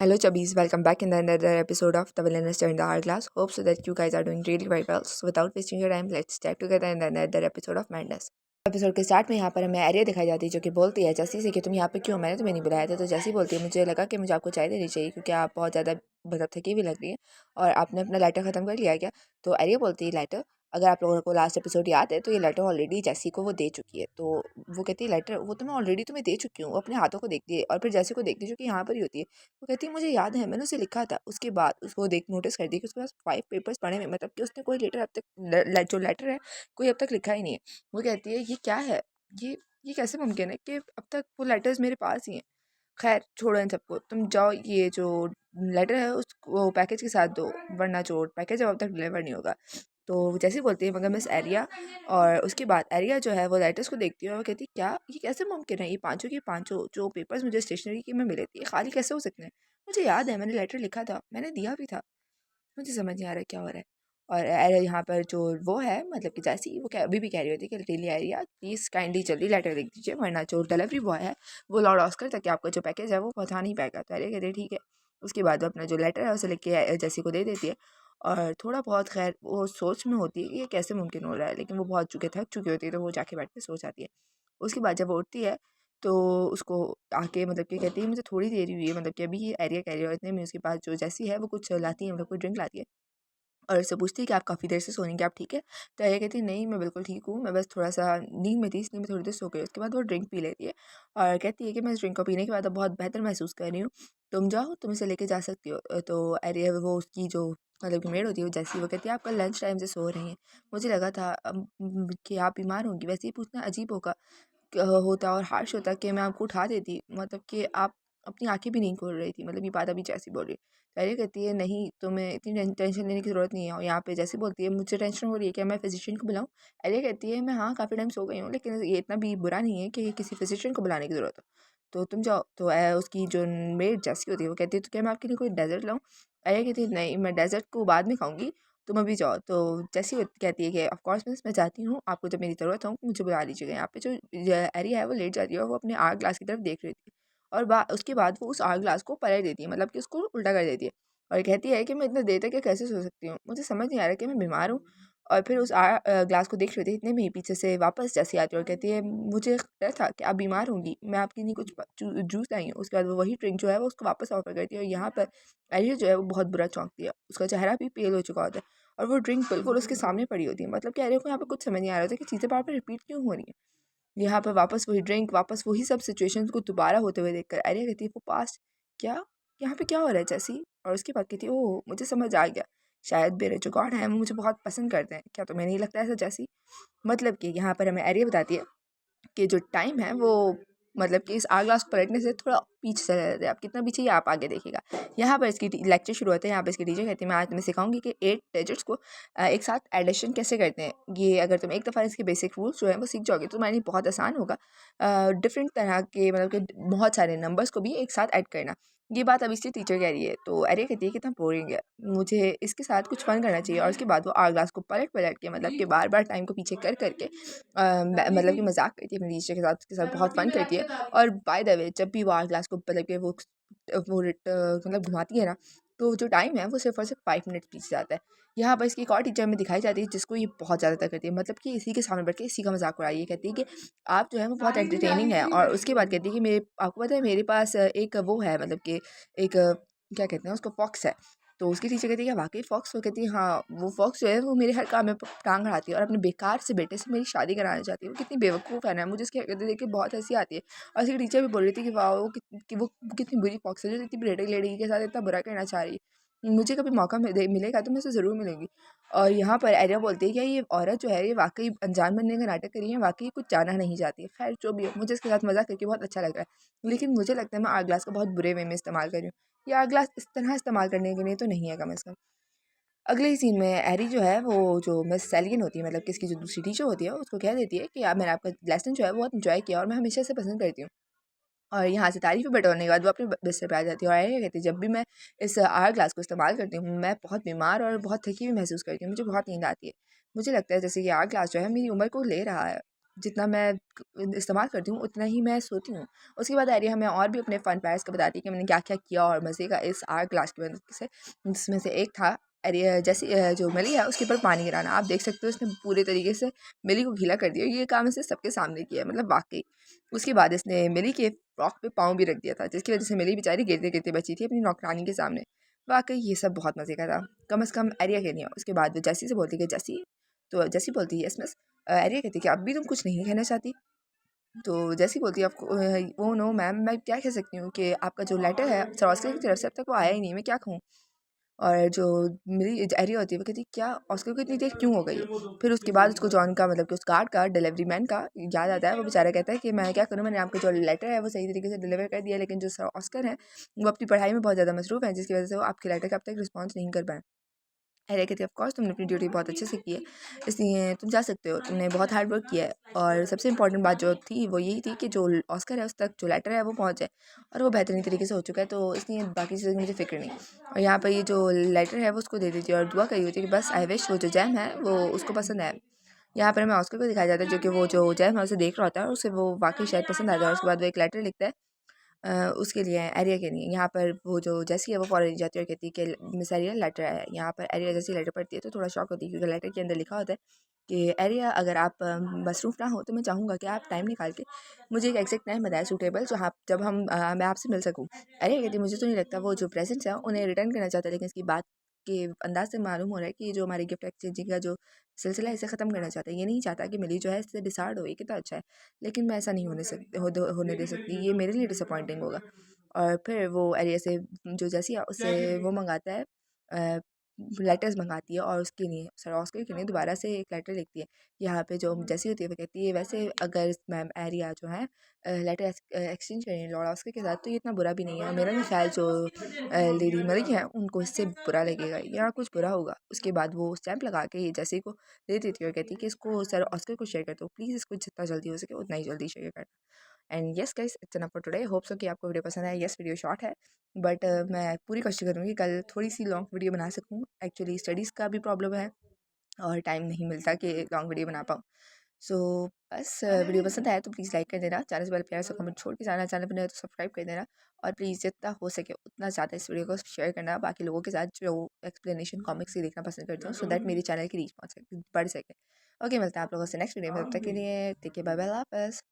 Hello chubbies, welcome back in the another episode of The Villainous Turn the Hourglass. Hope so that you guys are doing really very well. So without wasting your time, let's dive together in the another episode of Madness. Episode के start में यहाँ पर हमें area दिखाई जाती है जो कि बोलती है जैसी से कि तुम यहाँ पे क्यों, मैंने तुम्हें नहीं बुलाया था। तो जैसी बोलती है मुझे लगा कि मुझे आपको चाय देनी चाहिए क्योंकि आप बहुत ज़्यादा मतलब थकी हुई लग रही है और आपने अपना लेटर ख़त्म कर लिया क्या। तो एरिया बोलती है लेटर, अगर आप लोगों को लास्ट एपिसोड याद है तो ये लेटर ऑलरेडी जैसी को वो दे चुकी है। तो वो कहती है लेटर वो तो मैं ऑलरेडी तुम्हें दे चुकी हूँ, अपने हाथों को देखती है और फिर जैसी को देखती है जो कि यहाँ पर ही होती है। वो कहती है मुझे याद है मैंने उसे लिखा था। उसके बाद उसको देख नोटिस कर दी कि उसके पास 5 पेपर्स पड़े हुए, मतलब कि उसने कोई लेटर अब तक जो लेटर है कोई अब तक लिखा ही नहीं है। वो कहती है ये क्या है, ये ये कैसे मुमकिन है कि अब तक वो लेटर्स मेरे पास ही हैं। खैर छोड़ो इन सबको, तुम जाओ ये जो लेटर है उसको पैकेज के साथ दो, वरना जो पैकेज है वो अब तक डिलीवर नहीं होगा। तो जैसे बोलती है मगर मिस एरिया, और उसके बाद एरिया जो है वो लेटर्स को देखती है और कहती है क्या ये कैसे मुमकिन है, ये पांचों के पांचों जो पेपर्स मुझे स्टेशनरी के में मिले थे ये खाली कैसे हो सकते हैं। मुझे याद है मैंने लेटर लिखा था, मैंने दिया भी था। मुझे समझ नहीं आ रहा क्या हो रहा है। और यहाँ पर जो वो है मतलब कि जैसी वो अभी भी कह रही होती है कि डेली एरिया प्लीज़ काइंडली जल्दी लेटर लिख दीजिए वरना जो डिलीवरी बॉय है वो लॉर्ड ऑस्कर तक आपका जो पैकेज है वो पहुँचा नहीं पाएगा। तो एरिया कहते हैं ठीक है। उसके बाद वो अपना जो लेटर है उसे लिख के जैसी को दे देती है और थोड़ा बहुत खैर वो सोच में होती है कि ये कैसे मुमकिन हो रहा है, लेकिन वो बहुत थक चुकी होती है तो वो जाके बैठ के सो जाती है। उसके बाद जब वो उठती है तो उसको आके मतलब कि कहती है मुझे थोड़ी देरी हुई है, मतलब कि अभी ये एरिया कह रही है और इतने में उसके पास जो जैसी है वो कुछ लाती है, मतलब कोई ड्रिंक लाती है और उससे पूछती है कि आप काफ़ी देर से सोएंगे, आप ठीक है। तो आर्या कहती है नहीं मैं बिल्कुल ठीक हूँ, मैं बस थोड़ा सा नींद में थी इसलिए मैं थोड़ी देर सो गई। उसके बाद वो ड्रिंक पी लेती है और कहती है कि मैं इस ड्रिंक को पीने के बाद अब बहुत बेहतर महसूस कर रही हूँ, तुम जाओ तुम इसे लेके जा सकती हो। तो आर्या वो उसकी जो मतलब कि मेड होती है वो जैसी वो कहती है आप कल लंच टाइम से सो रही हैं, मुझे लगा था कि आप बीमार होंगी। वैसे ही पूछना अजीब होता और हार्श होता कि मैं आपको उठा देती, मतलब कि आप अपनी आँखें भी नहीं खोल रही थी। मतलब ये बात अभी जैसी बोल रही है। तो आर्या कहती है नहीं तुम्हें इतनी टेंशन लेने की ज़रूरत नहीं है। और यहाँ पे जैसी बोलती है मुझे टेंशन हो रही है, क्या मैं फिजिशियन को बुलाऊँ। आर्या कहती है मैं हाँ काफ़ी टाइम सो गई हूँ, लेकिन ये इतना भी बुरा नहीं है कि किसी फिजिशियन को बुलाने की ज़रूरत हो। तो तुम जाओ। तो उसकी जो मेड जैसी होती है वो कहती है तो क्या मैं आपके लिए कोई डेजर्ट लाऊँ। आर्या कहती है नहीं मैं डेजर्ट को बाद में खाऊंगी, तुम अभी जाओ। तो जैसी वो कहती है कि ऑफ कोर्स मिस मैं जाती हूँ, आपको जब मेरी ज़रूरत हो मुझे बुला लीजिएगा। यहाँ पे जो एरिया है वो लेट जाती है और वो अपने आर्ट ग्लास की तरफ देख रही थी और उसके बाद वो उस आर्ट ग्लास को पलट देती है, मतलब कि उसको उल्टा कर देती है और कहती है कि मैं इतना देर तक कैसे सो सकती हूँ, मुझे समझ नहीं आ रहा कि मैं बीमार हूँ। और फिर उस ग्लास को देख रही थी इतने में ही पीछे से वापस जैसी आती है और कहती है मुझे डर था कि आप बीमार होंगी, मैं आपके लिए कुछ जूस आई हूँ। उसके बाद वो वही ड्रिंक जो है वो उसको वापस ऑफर करती है और यहाँ पर एरिया जो है वो बहुत बुरा चौंकती है, उसका चेहरा भी पेल हो चुका होता है और वो ड्रिंक बिल्कुल उसके सामने पड़ी होती है। मतलब कि एरिया को यहाँ पे कुछ समझ नहीं आ रहा था कि चीज़ें बार बार रिपीट क्यों हो रही हैं। यहाँ पर वापस वही ड्रिंक, वापस वही सब सिचुएशंस को दोबारा होते हुए देखकर आर्या कहती है वो पास्ट क्या, यहाँ पे क्या हो रहा है जैसी। और उसके बाद कहती है ओह मुझे समझ आ गया, शायद मेरे जो गॉड हैं वो मुझे बहुत पसंद करते हैं, क्या तुम्हें नहीं लगता ऐसा जैसी। मतलब कि यहाँ पर हमें आर्या बताती है कि जो टाइम है वो मतलब कि इस आग ग्लास को पलटने से थोड़ा पीछे चले जाते हैं। आप कितना पीछे आप आगे देखिएगा। यहाँ पर इसकी लेक्चर शुरू होता है। यहाँ पर इसकी टीचर कहती है मैं आज तुम्हें सिखाऊंगी कि 8 डिजिट्स को एक साथ एडिशन कैसे करते हैं। ये अगर तुम एक दफ़ा इसके बेसिक रूल्स जो है वो सीख जाओगे तो तुम्हारे लिए बहुत आसान होगा डिफरेंट तरह के मतलब कि बहुत सारे नंबर्स को भी एक साथ ऐड करना। ये बात अब इसकी टीचर कह रही है तो अरे कहती है कितना बोरिंग है, मुझे इसके साथ कुछ फन करना चाहिए। और उसके बाद वो आग ग्लास को पलट पलट के मतलब कि बार बार टाइम को पीछे कर करके मतलब कि मज़ाक करती है अपने टीचर के साथ, उसके साथ बहुत फ़न करती है। और बाय द वे जब भी वो आर्ट क्लास को मतलब कि वो मतलब घुमाती है ना, तो जो टाइम है वो सिर्फ़ और सिर्फ 5 मिनट पीछे जाता है। यहाँ पर इसकी एक और टीचर हमें दिखाई जाती है जिसको ये बहुत ज़्यादातर करती है, मतलब कि इसी के सामने बैठ के इसी का मज़ाक उड़ाई है। कहती है कि आप जो है वो बहुत एंटरटेनिंग है। और उसके बाद कहती है कि मेरे आपको पता है मेरे पास एक वो है, मतलब कि एक क्या कहते हैं उसको, फॉक्स है। तो उसकी टीचर कहती है क्या वाक़ई फ़ॉक्स? वो कहती है हाँ, वो फ़ॉक्स जो है वो मेरे हर काम में टाँग अड़ाती है और अपने बेकार से बेटे से मेरी शादी कराना चाहती है। वो कितनी बेवकूफ़ है ना, मुझे उसकी हरकतें देख के बहुत हँसी आती है। और उसकी टीचर भी बोल रही थी कि वाह! वो कितनी बुरी फ़ॉक्स है जो इतनी प्रिटी लड़की के साथ इतना बुरा करना चाह रही है। मुझे कभी मौका मिलेगा तो मैं उसे ज़रूर मिलूँगी। और यहाँ पर आर्या बोलती है कि ये औरत जो है ये वाक़ई अनजान बनने का नाटक कर रही है, वाक़ई कुछ जाना नहीं चाहती है। ख़ैर जो भी हो, मुझे इसके साथ मज़ाक करके बहुत अच्छा लग रहा है। लेकिन मुझे लगता है मैं आर्ट ग्लास का बहुत बुरे वे में इस्तेमाल कर रही हूँ। ये आर्ट ग्लास इस तरह इस्तेमाल करने के लिए तो नहीं है कम से कम। अगले ही सीन में एरी जो है वो जो मिस सेलियन होती है, मतलब कि इसकी जो दूसरी टीचर होती है उसको कह देती है कि यार मैंने आपका लेसन जो है बहुत इंजॉय किया और मैं हमेशा से पसंद करती हूँ। और यहाँ से तारीफ़ें बटोरने के बाद वो अपने बिस्तर पे आ जाती है और आर्या कहती है जब भी मैं इस आर्ट ग्लास को इस्तेमाल करती हूँ मैं बहुत बीमार और बहुत थकी हुई महसूस करती हूँ, मुझे बहुत नींद आती है। मुझे लगता है जैसे ये आर्ट ग्लास जो है मेरी उम्र को ले रहा है। जितना मैं इस्तेमाल करती हूँ उतना ही मैं सोती हूँ। उसके बाद एरिया हमें और भी अपने फ़न फैक्ट्स का बताती है कि मैंने क्या-क्या किया और मज़े का इस आर्ट क्लास की मदद से, जिसमें से एक था एरिया जैसे जो मिली है उसके ऊपर पानी गिराना। आप देख सकते हो इसने पूरे तरीके से मिली को गीला कर दिया। ये काम इसने सबके सामने किया है, मतलब वाक़ई। उसके बाद इसने मिली के फ्रॉक पे पाँव भी रख दिया था, जिसकी वज़ह से मिली बेचारी गिरते-गिरते बची थी अपनी नौकरानी के सामने। वाक़ई ये सब बहुत मज़े का था, कम से कम एरिया के लिए। उसके बाद वो जेसी से बोलती है कि जेसी, तो जेसी बोलती है यस मिस। एरिया कहती है कि अब भी तुम कुछ नहीं कहना चाहती? तो जैसी बोलती है आपको ओह नो मैम, मैं क्या कह सकती हूँ कि आपका जो लेटर है सर ऑस्कर की तरफ से अब तक वो आया ही नहीं, मैं क्या कहूँ? और जो मेरी एरिया होती है वो कहती है क्या ऑस्कर को इतनी देर क्यों हो गई? फिर उसके बाद उसको जॉन का मतलब कि उस कार्ड का डिलीवरी मैन का याद आता है। वो बेचारा कहता है कि मैं क्या करूँ, मैंने आपका जो लेटर है वो सही तरीके से डिलीवर कर दिया, लेकिन जो सर ऑस्कर हैं वो अपनी पढ़ाई में बहुत ज़्यादा मसरूफ़ हैं, जिसकी वजह से वो आपके लेटर का अब तक रिस्पॉन्स नहीं कर पाए। अरे कहती है ऑफ कोर्स तुमने अपनी ड्यूटी बहुत अच्छे से की है, इसलिए तुम जा सकते हो, तुमने बहुत हार्ड वर्क किया है। और सबसे इम्पोर्टेंट बात जो थी वो यही थी कि जो ऑस्कर है उस तक जो लेटर है वो पहुंच जाए, और वो बेहतरीन तरीके से हो चुका है, तो इसलिए बाकी चीज़ों की मुझे फिक्र नहीं। और यहाँ पर ये जो लेटर है वो उसको दे देती है और दुआ करी होती है कि बस आई विश वो जो जैम है वो उसको पसंद आए। यहाँ पर हमें ऑस्कर को दिखाया जाता है जो कि वो जो जैम है उसे देख रहा होता है और उसे वो वाकई शायद पसंद आ जाए, और उसके बाद वो एक लेटर लिखता है उसके लिए, एरिया के लिए। यहाँ पर वो जो जैसी है वो फ़ौरन जाती है और कहती है कि मिस एरिया लेटर है। यहाँ पर एरिया जैसी लेटर पढ़ती है तो थोड़ा शॉक होती है, क्योंकि लेटर के अंदर लिखा होता है कि एरिया अगर आप मसरूफ़ ना हो तो मैं चाहूँगा कि आप टाइम निकाल के मुझे एक एग्जैक्ट टाइम बताएं सूटेबल, जो आप जब मैं आपसे मिल सकूँ। एरिया कहती है मुझे तो नहीं लगता वो जो प्रेजेंट्स हैं उन्हें रिटर्न करना चाहता है, लेकिन इसकी बात के अंदाज से मालूम हो रहा है कि ये जो हमारे गिफ्ट एक्सचेंजिंग का जो सिलसिला है इसे ख़त्म करना चाहता है। ये नहीं चाहता कि मिली जो है इससे डिसार्ड हो, ये कितना अच्छा है, लेकिन मैं ऐसा नहीं होने दे सकती, ये मेरे लिए डिसअपॉइंटिंग होगा। और फिर वो एरिया से जो जैसी है उससे वो मंगाता है, लेटर्स मंगाती है और उसके लिए सर ऑस्कर के लिए दोबारा से एक लेटर लिखती है। यहाँ पे जो जैसी होती है वो कहती है वैसे अगर मैम एरिया जो है लेटर एक्सचेंज करें लॉर्ड ऑस्कर के साथ तो ये इतना बुरा भी नहीं है। मेरा नहीं ख्याल जो लेडी मरी है उनको इससे बुरा लगेगा या कुछ बुरा होगा। उसके बाद वो स्टैंप लगा के ये जैसी को दे देती है और कहती है कि इसको सर ऑस्कर को शेयर कर दो प्लीज़, इसको जितना जल्दी हो सके उतना ही जल्दी शेयर करना। And yes guys it's enough for today, hope so कि आपको वीडियो पसंद आया। यस वीडियो शॉर्ट है, बट मैं पूरी कोशिश करूँगी कल थोड़ी सी लॉन्ग वीडियो बना सकूँ। एक्चुअली स्टडीज़ का भी प्रॉब्लम है और टाइम नहीं मिलता कि लॉन्ग वीडियो बना पाऊँ। सो बस वीडियो पसंद आया तो प्लीज़ लाइक कर देना, चैनल से पहले प्यार से कमेंट छोड़ के जाना, चैनल पर नए हो तो सब्सक्राइब कर देना, और प्लीज़ जितना हो सके उतना ज़्यादा इस वीडियो को शेयर करना बाकी लोगों के साथ जो एक्सप्लेनेशन कॉमिक्स ही देखना पसंद करते हो, सो दैट मेरी चैनल की रीच पहुँच सके, बढ़ सके। ओके मिलते हैं आप लोगों से नेक्स्ट वीडियो में, तब तक के लिए टेक केयर, बाय बाय, अल्लाह हाफ़िज़।